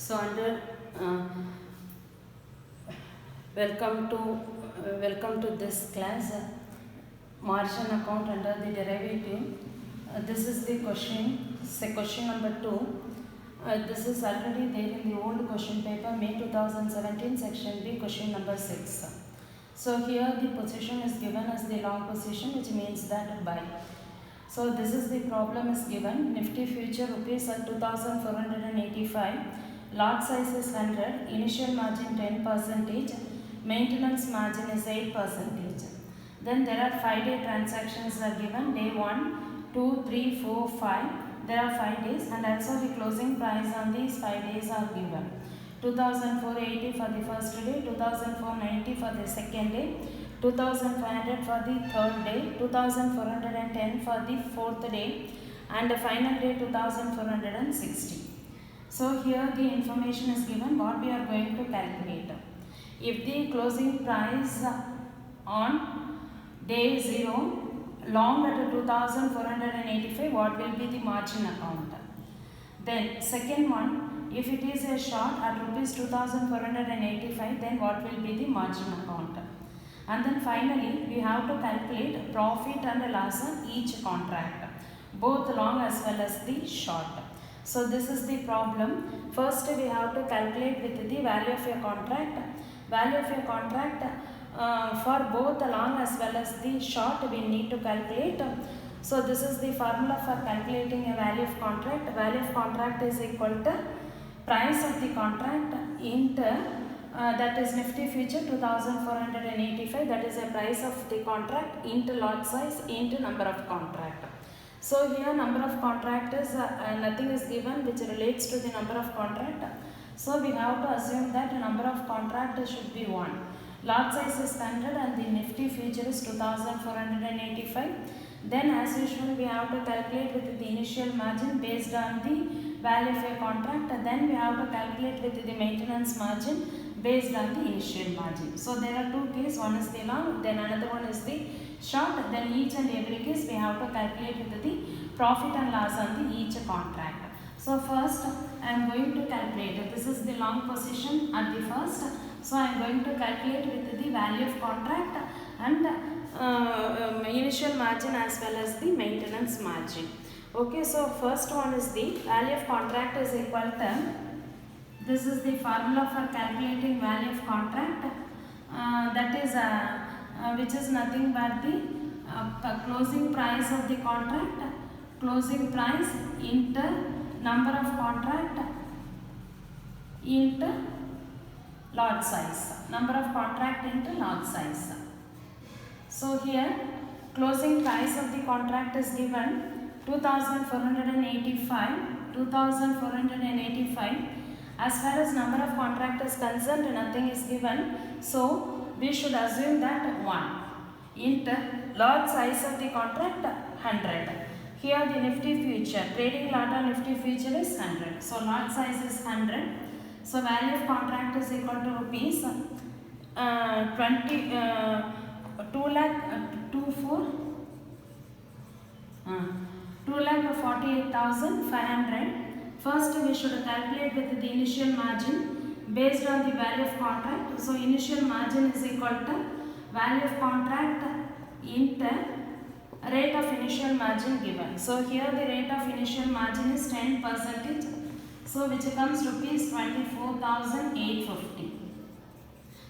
So under welcome to this class, margin account under the derivative. This is the question. Question number 2. This is already there in the old question paper, May 2017, section B, question number 6. So here the position is given as the long position, which means that buy. So this is the problem is given. Nifty future rupees at 2485. Lot size is 100. Initial margin 10%. Maintenance margin is 8%. Then there are 5-day transactions are given. Day 1, 2, 3, 4, 5. There are 5 days, and also the closing price on these 5 days are given. 2480 for the first day, 2490 for the second day, 2500 for the third day, 2410 for the fourth day, and the final day 2460. So here the information is given what we are going to calculate. If the closing price on day 0 long at 2485, what will be the margin account? Then second one, if it is a short at rupees 2485, then what will be the margin account? And then finally we have to calculate profit and loss on each contract, both long as well as the short. So this is the problem. First we have to calculate with the value of your contract. Value of your contract for both long as well as the short we need to calculate. So this is the formula for calculating a value of contract. Value of contract is equal to price of the contract into that is Nifty future 2485, that is a price of the contract into lot size into number of contract. So here number of contract is nothing is given which relates to the number of contract. So we have to assume that number of contract should be 1. Lot size is 100 and the Nifty future is 2485. Then as usual we have to calculate with the initial margin based on the value of a contract. Then we have to calculate with the maintenance margin based on the initial margin. So there are two cases, one is the long, then another one is the short. Then each and every case we have to calculate with the profit and loss on the each contract. So first I am going to calculate, this is the long position at the first. So I am going to calculate with the value of contract and initial margin as well as the maintenance margin. Okay, so first one is the value of contract is equal to, this is the formula for calculating value of contract, that is which is nothing but the closing price of the contract, closing price into number of contract into lot size, number of contract into lot size. So here closing price of the contract is given 2485. As far as number of contract is concerned, nothing is given. So we should assume that 1 into lot size of the contract 100. Here the Nifty future, trading lot on Nifty future is 100. So lot size is 100. So value of contract is equal to rupees 2,48,500. First we should calculate with the initial margin based on the value of contract. So initial margin is equal to value of contract into rate of initial margin given. So here the rate of initial margin is 10%. So which comes rupees 24,850.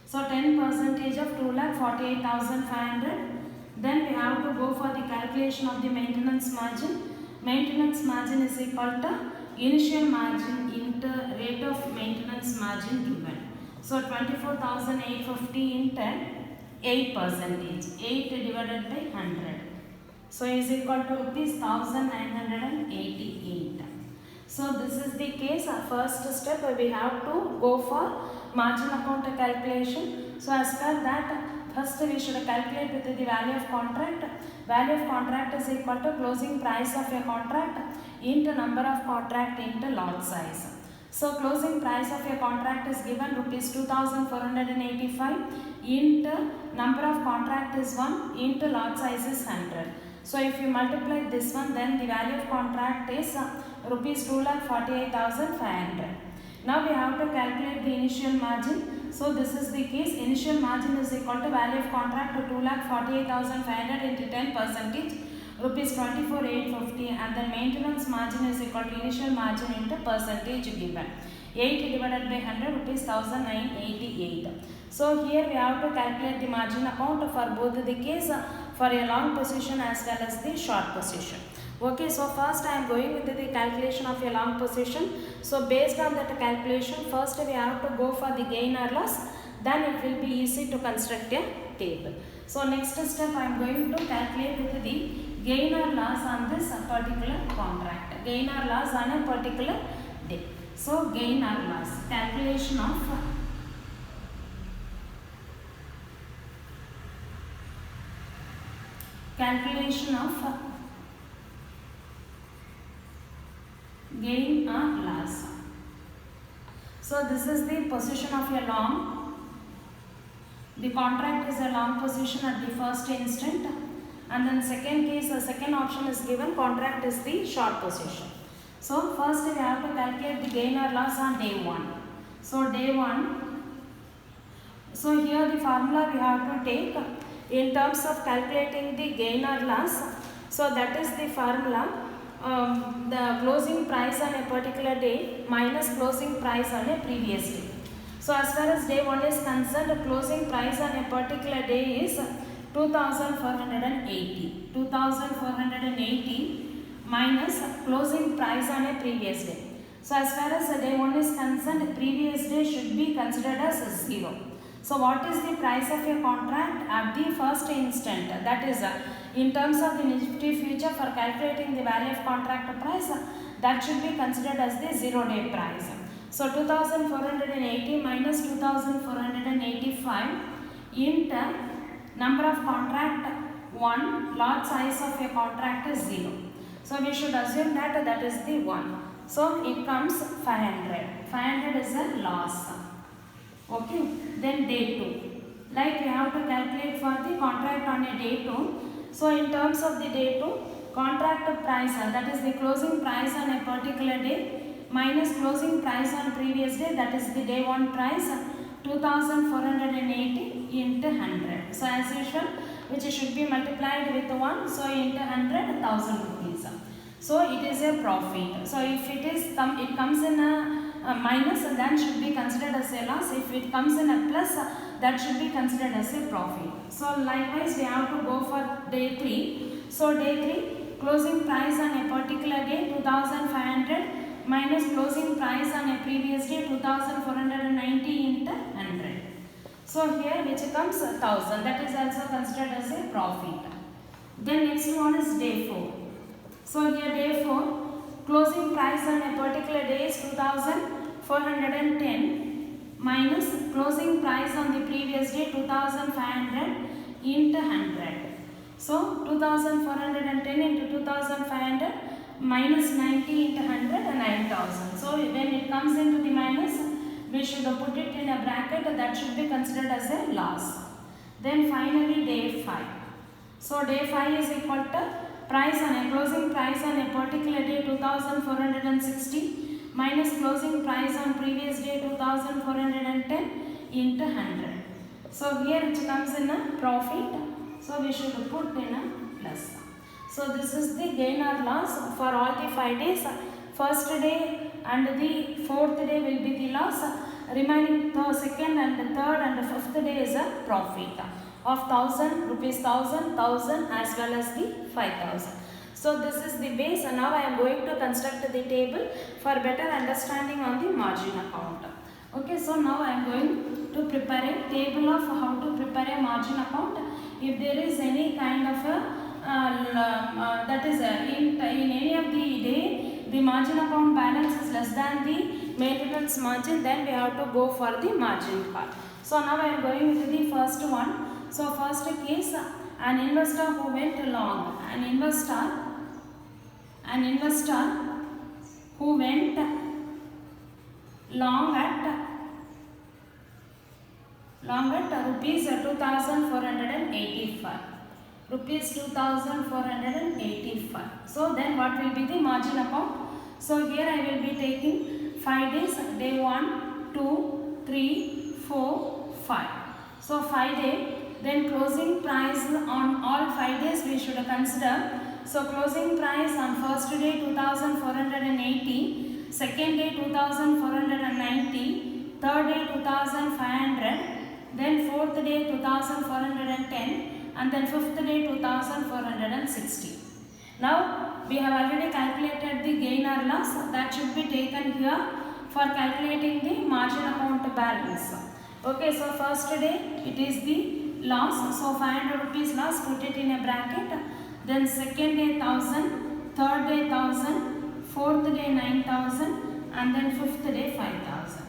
So 10% of 2,48,500. Then we have to go for the calculation of the maintenance margin. Maintenance margin is equal to initial margin into rate of maintenance margin given. So 24,850 into 8%. 8 divided by 100. So is equal to rupees 1,988. So this is the case. First step we have to go for margin account calculation. So as per that, first we should calculate with the value of contract. Value of contract is equal to closing price of a contract into number of contract into lot size. So closing price of a contract is given rupees 2485 into number of contract is 1 into lot size is 100. So if you multiply this one, then the value of contract is rupees 2,48,500. Now we have to calculate the initial margin. So this is the case. Initial margin is equal to value of contract to 2,48,500 into 10%, rupees 24,850, and then maintenance margin is equal to initial margin into percentage given. 8 divided by 100, rupees 1,988. So here we have to calculate the margin account for both the case, for a long position as well as the short position. Okay, so first I am going with the calculation of a long position. So based on that calculation, first we have to go for the gain or loss, then it will be easy to construct a table. So next step I am going to calculate with the gain or loss on this particular contract, gain or loss on a particular day. So gain or loss, calculation of gain or loss. So this is the position of a long. The contract is a long position at the first instant, and then second case, the second option is given, contract is the short position. So first we have to calculate the gain or loss on day 1. So day 1, so here the formula we have to take in terms of calculating the gain or loss. So that is the formula, the closing price on a particular day minus closing price on a previous day. So as far as day 1 is concerned, the closing price on a particular day is 2,480 minus closing price on a previous day. So as far as day 1 is concerned, the previous day should be considered as 0. So what is the price of a contract at the first instant? That is in terms of the Nifty future, for calculating the value of contract price, that should be considered as the 0-day price. So 2,480 minus 2,485 into number of contract 1, lot size of a contract is 0. So we should assume that that is the 1. So it comes 500. 500 is a loss. Okay. Then day 2. Like we have to calculate for the contract on a day 2. So in terms of the day 2, contract price, that is the closing price on a particular day minus closing price on previous day, that is the day 1 price, 2,480 into 100. So as usual, which should be multiplied with 1, so into 100, 1,000 rupees. So it is a profit. So if it comes in a minus, then should be considered as a loss. If it comes in a plus, that should be considered as a profit. So likewise we have to go for day 3. So day 3, closing price on a particular day 2,500 minus closing price on a previous day 2,490 into 100. So here which comes 1,000, that is also considered as a profit. Then next one is day 4. So here day 4, closing price on a particular day is 2,410 minus closing price on the previous day 2,500 into 100. So 2,410 into 2,500 minus 90 into 100 and 9,000. So when it comes into the minus, we should put it in a bracket, that should be considered as a loss. Then finally day 5. So day 5 is equal to price on a closing price on a particular day 2,460 minus closing price on previous day 2,410 into 100. So here it comes in a profit, so we should put in a plus. So this is the gain or loss for all the 5 days. First day and the 4th day will be the loss, remaining the 2nd and the 3rd and the 5th day is a profit of 1,000 rupees, 1,000 as well as the 5,000. So this is the base, and now I am going to construct the table for better understanding on the margin account. Okay, so now I am going to prepare a table of how to prepare a margin account. If there is any kind of a that is in any of the day the margin account balance is less than the maintenance margin, then we have to go for the margin call. So now I am going with the first one. So first case, an investor who went long, an investor who went long at rupees 2,485. Rupees 2,485. So then what will be the margin account? So here I will be taking 5 days, day 1, 2, 3, 4, 5. So 5 days, then closing price on all 5 days we should consider. So closing price on first day 2480, second day 2490, third day 2500, then fourth day 2410, and then fifth day 2460. Now we have already calculated the gain or loss, that should be taken here for calculating the margin account balance. Okay, so first day it is the loss, so 500 rupees loss, put it in a bracket. Then second day 1000, third day 1000, fourth day 9000, and then fifth day 5000.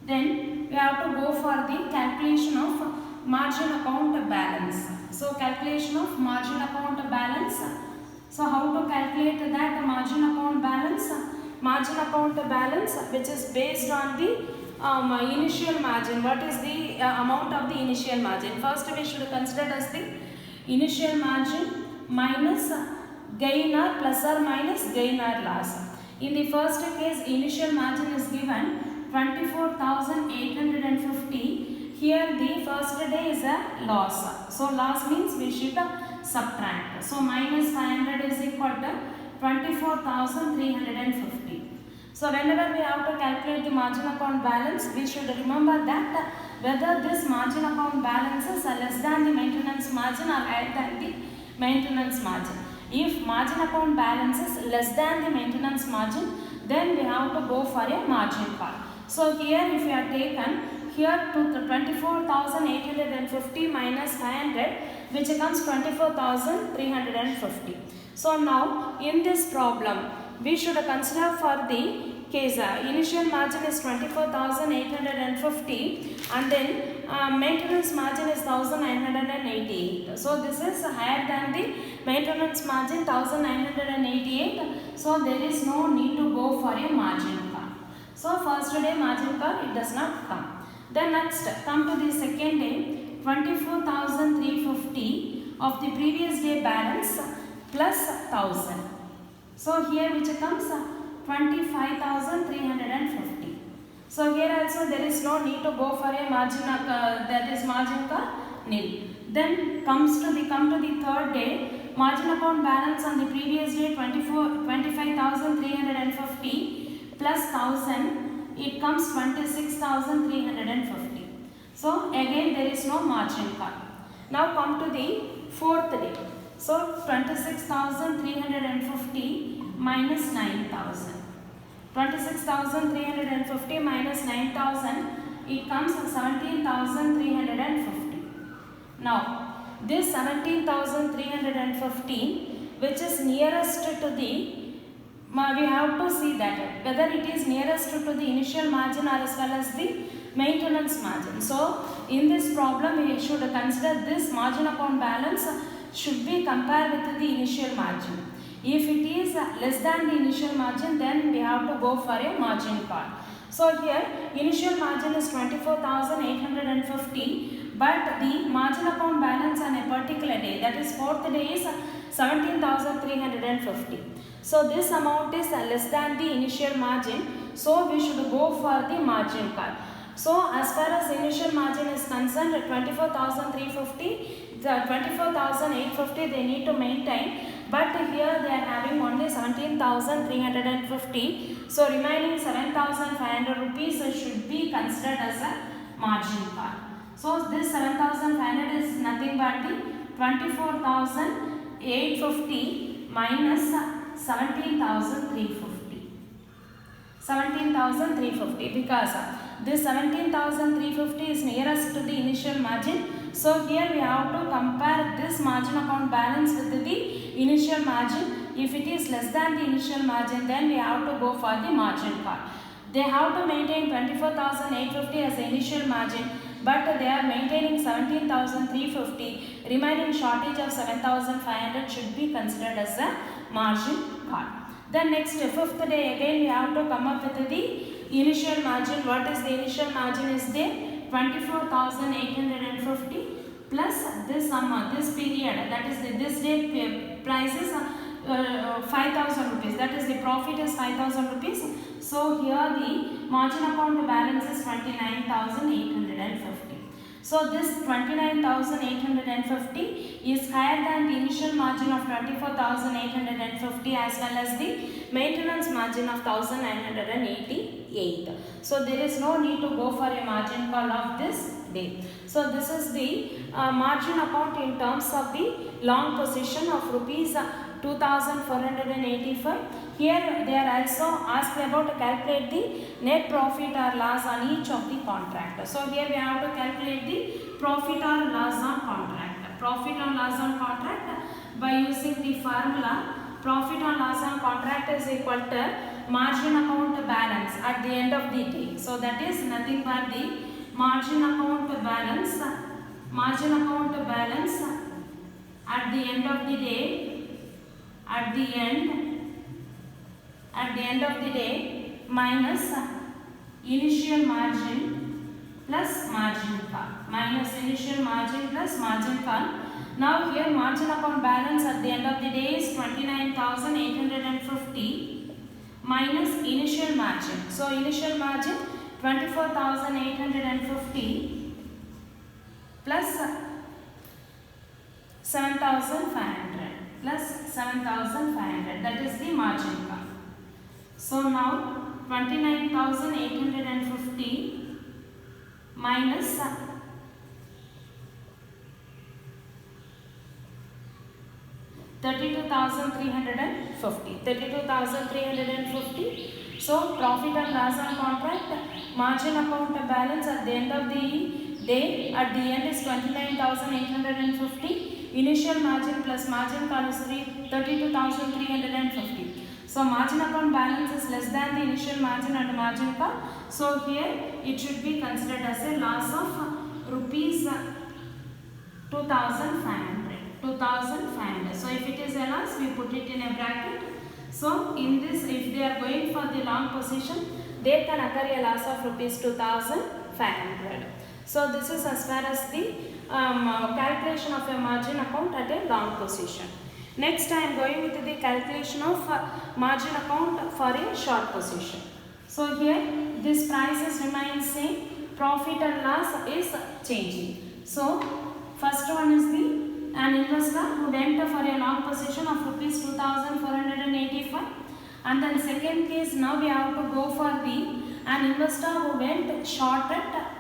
Then we have to go for the calculation of margin account balance. So calculation of margin account balance. So how to calculate that margin account balance? Margin account balance, which is based on the initial margin. What is the amount of the initial margin? First we should consider as the initial margin minus gain or plus or minus gain or loss. In the first case, initial margin is given 24,850. Here the first day is a loss. So loss means we should subtract. So minus 500 is equal to 24,350. So whenever we have to calculate the margin account balance, we should remember that whether this margin account balance is less than the maintenance margin or higher than the maintenance margin. If margin account balance is less than the maintenance margin, then we have to go for a margin call. So here if you are taken here to 24,850 minus 500, which comes 24,350. So now in this problem we should consider for the case initial margin is 24,850 and then maintenance margin is 1,988. So this is higher than the maintenance margin 1,988. So there is no need to go for a margin call. So first day margin call it does not come. Then next come to the second day, 24,350 of the previous day balance plus 1,000. So here which comes 25,350. So here also there is no need to go for a margin, that is margin call nil. Then come to the third day, margin account balance on the previous day 25,350 plus 1,000, it comes 26,350. So again there is no margin call. Now come to the fourth day. So 26,350 minus 9,000. 26,350 minus 9,000, it comes 17,350. Now this 17,350 which is nearest to the, we have to see that whether it is nearest to the initial margin or as well as the maintenance margin. So in this problem we should consider this margin account balance should be compared with the initial margin. If it is less than the initial margin, then we have to go for a margin call. So here initial margin is 24,850, but the margin account balance on a particular day, that is fourth day, is 17,350. So this amount is less than the initial margin, so we should go for the margin call. So as far as initial margin is concerned, 24,350, the 24,850 they need to maintain, but here they are having only 17,350. So remaining 7,500 rupees should be considered as a margin call. So this 7,500 is nothing but the 24,850 minus 17,350. 17,350 because this 17,350 is nearest to the initial margin. So here we have to compare this margin account balance with the initial margin. If it is less than the initial margin, then we have to go for the margin call. They have to maintain 24,850 as the initial margin, but they are maintaining 17,350. Remaining shortage of 7,500 should be considered as a margin call. Then next fifth day again we have to come up with the initial margin. What is the initial margin is there? 24,850 plus this sum, this period, that is this day prices 5,000 rupees, that is the profit is 5,000 rupees. So here the margin account balance is 29,850. So this 29,850 is higher than the initial margin of 24,850 as well as the maintenance margin of 1,988. So there is no need to go for a margin call of this day. So this is the margin account in terms of the long position of rupees 2,485. Here they are also asked about to calculate the net profit or loss on each of the contract. So here we have to calculate the profit or loss on contract. Profit or loss on contract by using the formula profit or loss on contract is equal to margin account balance at the end of the day. So that is nothing but the margin account balance. Margin account balance at the end of the day. At the end of the day minus initial margin plus margin call. Minus initial margin plus margin call. Now here margin account balance at the end of the day is 29,850 minus initial margin. So initial margin 24,850 plus 7,500. Plus 7,500, that is the margin call. So now 29,850 minus 32,350. 32,350. So profit and loss on contract, margin account balance at the end of the day, at the end is 29,850. Initial margin plus margin call is 32,350. So margin account balance is less than the initial margin and margin call. So here it should be considered as a loss of rupees 2,500. 2,500. So if it is a loss, we put it in a bracket. So in this, if they are going for the long position, they can occur a loss of rupees 2,500. So this is as far as the calculation of a margin account at a long position. Next I am going with the calculation of margin account for a short position. So here this prices remain same, profit and loss is changing. So first one is an investor who went for a long position of rupees 2,485, and then second case now we have to go for an investor who went short at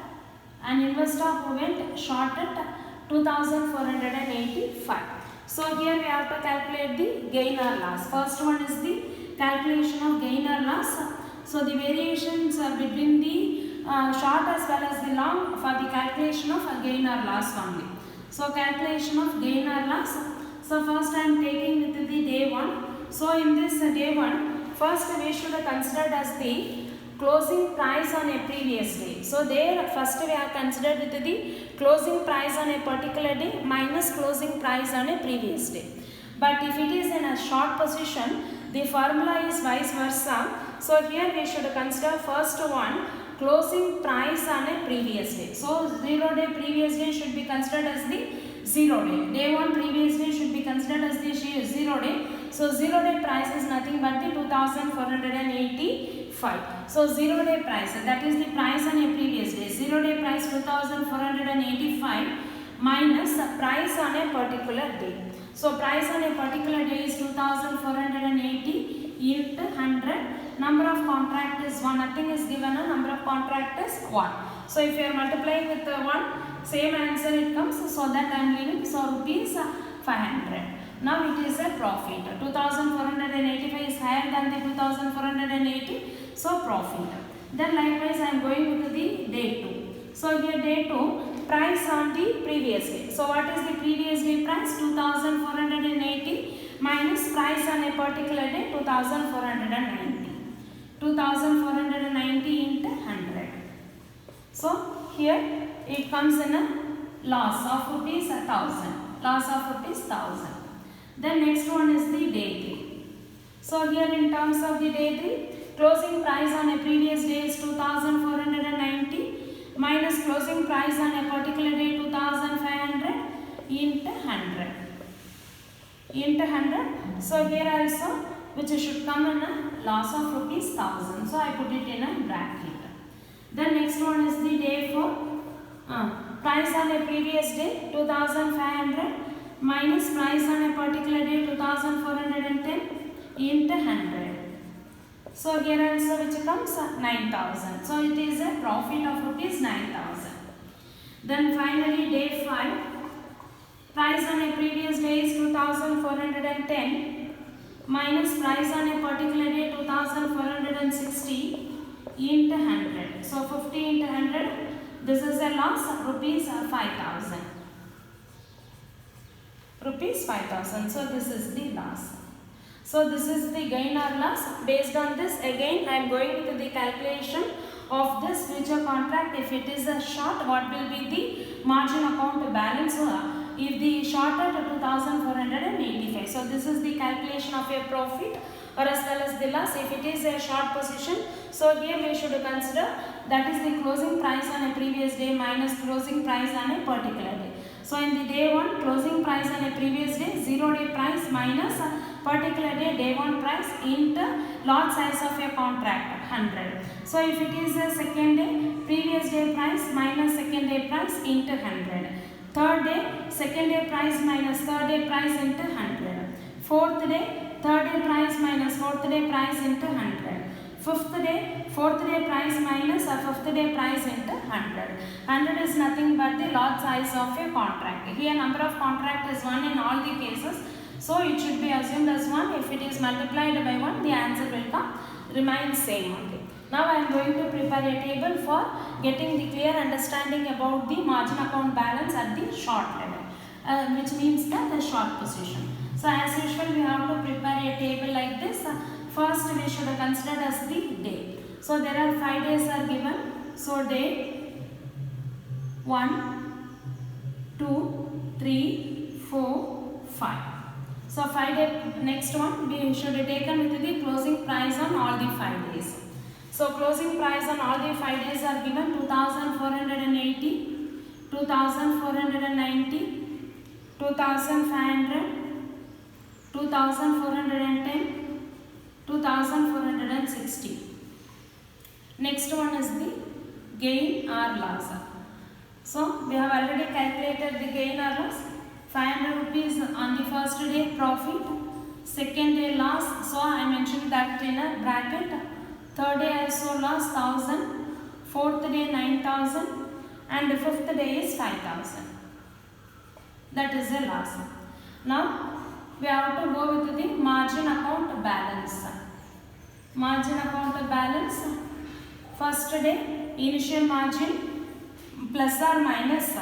2,485. So here we have to calculate the gain or loss. First one is the calculation of gain or loss. So the variations between the short as well as the long for the calculation of a gain or loss only. So calculation of gain or loss. So first I am taking with the day 1. So in this day 1, first we should consider as the closing price on a previous day. So there first we have considered with the closing price on a particular day minus closing price on a previous day. But if it is in a short position, the formula is vice versa. So here we should consider first one closing price on a previous day. So 0 day previous day should be considered as the 0 day. Day 1 previous day should be considered as the 0 day. So 0 day price is nothing but the 2,485. So 0 day price, that is the price on a previous day. 0 day price 2,485 minus price on a particular day. So price on a particular day is 2,480 into 100. Number of contract is 1. Nothing is given. Number of contract is 1. So if you are multiplying with 1, same answer it comes. So that I am leaving. So rupees 500. Now it is a profit. 2,485 is higher than the 2,480. So profit. Then likewise I am going with the day 2. So here day 2, price on the previous day. So what is the previous day price? 2,480 minus price on a particular day 2,490. 2,490 into 100. So here it comes in a loss of rupees 1,000. Loss of rupees 1,000. Then next one is the day 3. So here in terms of the day 3, closing price on a previous day is 2,490 minus closing price on a particular day 2,500 into 100. into 100. So here also which should come in a loss of rupees 1000. So I put it in a bracket. Then next one is the day for price on a previous day 2500 minus price on a particular day 2410 into 100. So here also which comes 9000. So it is a profit of rupees 9000. Then finally day 5, price on a previous day is 2410 minus price on a particular day 2460 into 100. So 50 into 100, this is a loss rupees 5000. Rupees 5000. So this is the loss. So this is the gain or loss. Based on this, again I am going to the calculation of this future contract. If it is a short, what will be the margin account balance? If the short at 2485. So this is the calculation of a profit or as well as the loss if it is a short position. So here we should consider that is the closing price on a previous day minus closing price on a particular day. So in the day 1, closing price on a previous day, 0-day price minus particular day 1 price into lot size of a contract 100. So if it is a second day, previous day price minus second day price into 100. Third day, second day price minus third day price into 100. Fourth day, third day price minus fourth day price into 100. Fifth day, fourth day price minus fifth day price into 100. 100 is nothing but the lot size of a contract. Here number of contract is 1 in all the cases. So it should be assumed as 1. If it is multiplied by 1, the answer will remain same only. Now I am going to prepare a table for getting the clear understanding about the margin account balance at the short level, which means that the short position. So as usual we have to prepare a table like this. First we should consider as the day. So there are 5 days are given. So day 1, 2, 3, 4, 5. So 5 day, next one we should take with the closing price on all the 5 days. So closing price on all the 5 days are given 2480, 2490, 2500, 2410, 2460. Next one is the gain or loss. So we have already calculated the gain or loss. 500 rupees on the first day profit, second day loss. So I mentioned that in a bracket. Third day also loss 1000, fourth day 9000, and the fifth day is 5000. That is a loss. Now we have to go with the margin account balance. Margin account balance. First day initial margin plus or minus.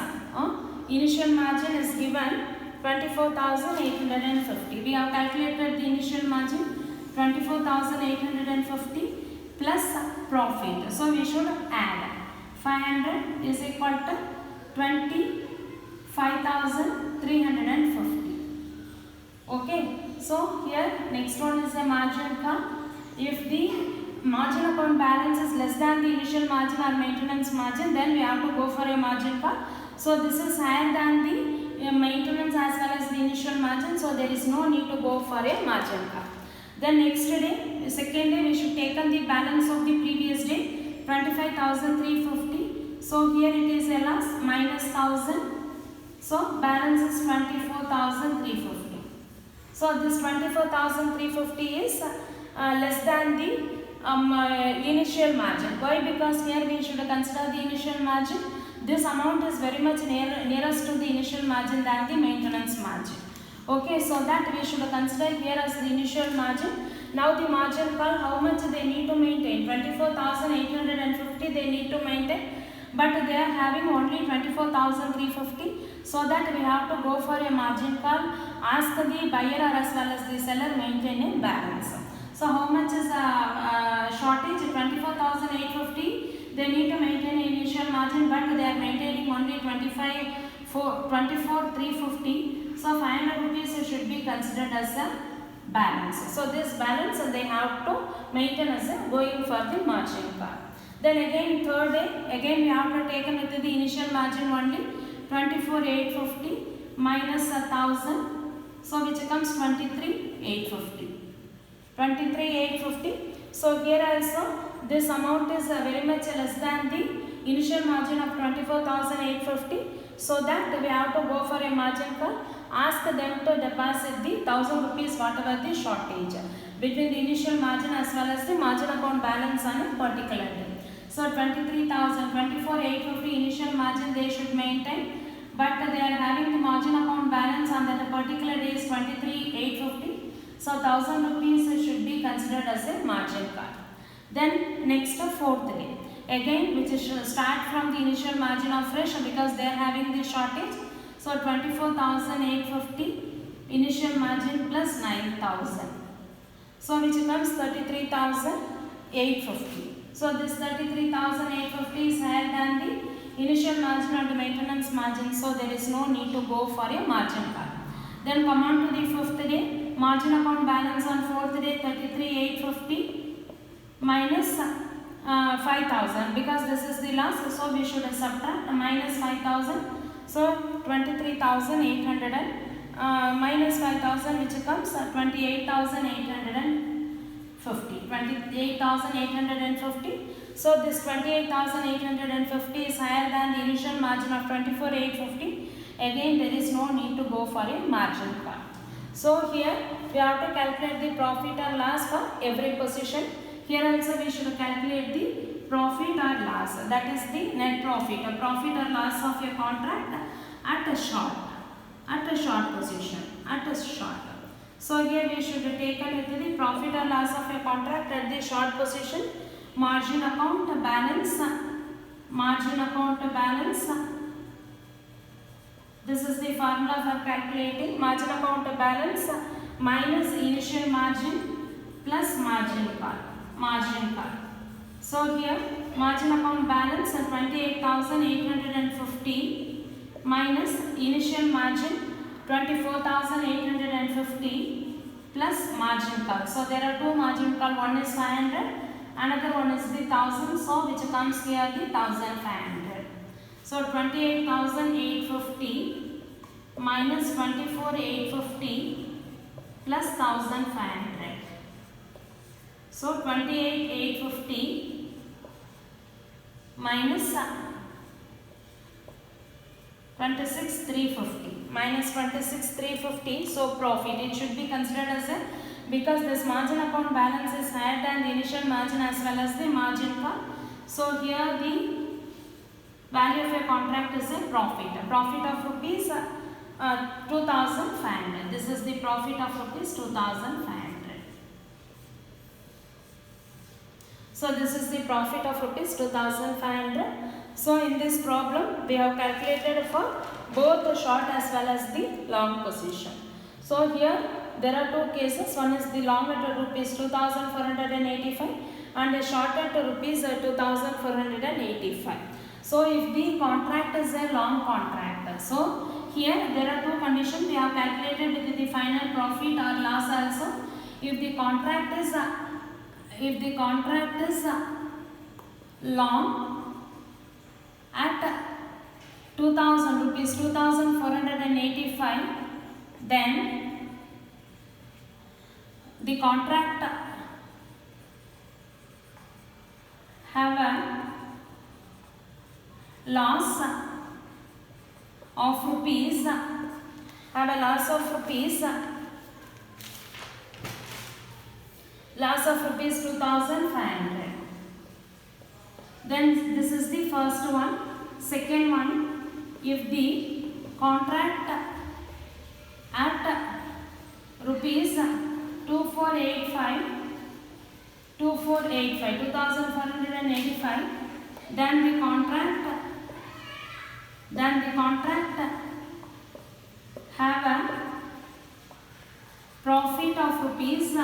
Initial margin is given 24,850. We have calculated the initial margin 24,850 plus profit. So we should add 500 is equal to 25,350. Okay. So here next one is a margin call. If the margin account balance is less than the initial margin or maintenance margin, then we have to go for a margin call. So this is higher than the maintenance as well as the initial margin. So there is no need to go for a margin call. Then next day, second day, we should take on the balance of the previous day 25,350. So here it is a loss minus 1000. So balance is 24,350. So this 24,350 is less than the initial margin. Why? Because here we should consider the initial margin. This amount is very much nearest to the initial margin than the maintenance margin. Okay, so that we should consider here as the initial margin. Now the margin call, how much they need to maintain? 24,850 they need to maintain, but they are having only 24,350. So that we have to go for a margin call. Ask the buyer or as well as the seller maintain a balance. So how much is shortage? 24,850. They need to maintain initial margin, but they are maintaining only 24,350. So 500 rupees should be considered as a balance. So this balance they have to maintain as a going for the margin call. Then again third day, again we have to take with the initial margin only 24,850 minus 1000. So which comes becomes 23,850. 23,850. So here also this amount is very much less than the initial margin of 24,850. So that we have to go for a margin call. Ask them to deposit the 1,000 rupees whatever the shortage between the initial margin as well as the margin account balance on a particular day. So 23,000, 24,850 initial margin they should maintain, but they are having the margin account balance on that particular day is 23,850. So 1,000 rupees should be considered as a margin call. Then next fourth day, again which is start from the initial margin of fresh because they are having the shortage. So 24,850 initial margin plus 9,000. So which becomes 33,850. So this 33,850 is higher than the initial margin and maintenance margin. So there is no need to go for a margin call. Then come on to the fifth day. Margin account balance on fourth day 33,850 minus 5,000 because this is the loss. So we should subtract minus 5,000. So 23,800 minus 5,000 which comes 28,850. 28,850. So this 28,850 is higher than the initial margin of 24,850. Again there is no need to go for a margin call. So here we have to calculate the profit or loss for every position. Here also we should calculate the profit or loss, that is the net profit, a profit or loss of a contract at a short position, at a short. So here we should take a look at the profit or loss of a contract at the short position. Margin account balance, margin account balance. This is the formula for calculating margin account balance minus initial margin plus margin call. So here margin account balance 28,850 minus initial margin 24,850 plus margin call. So there are two margin call. One is 500, another one is the 1,000. So which comes here the 1,500. So 28,850 minus 24,850 plus 1,500. So 28,850 minus 26,350 minus 26,350. So profit it should be considered as a, because this margin account balance is higher than the initial margin as well as the margin call. So here the value of a contract is a profit. A profit of rupees 2,500. This is the profit of rupees 2,500. So this is the profit of rupees 2,500. So in this problem we have calculated for both the short as well as the long position. So here there are two cases. One is the long at rupees 2,485 and a short at rupees 2,485. So if the contract is a long contract, so here there are two conditions we have calculated with the final profit or loss also. If the contract is long at 2,000 rupees 2,485, then the contract have a loss of rupees 2,500. Then this is the first one. Second one, if the contract at rupees 2,485, then the contract have a profit of rupees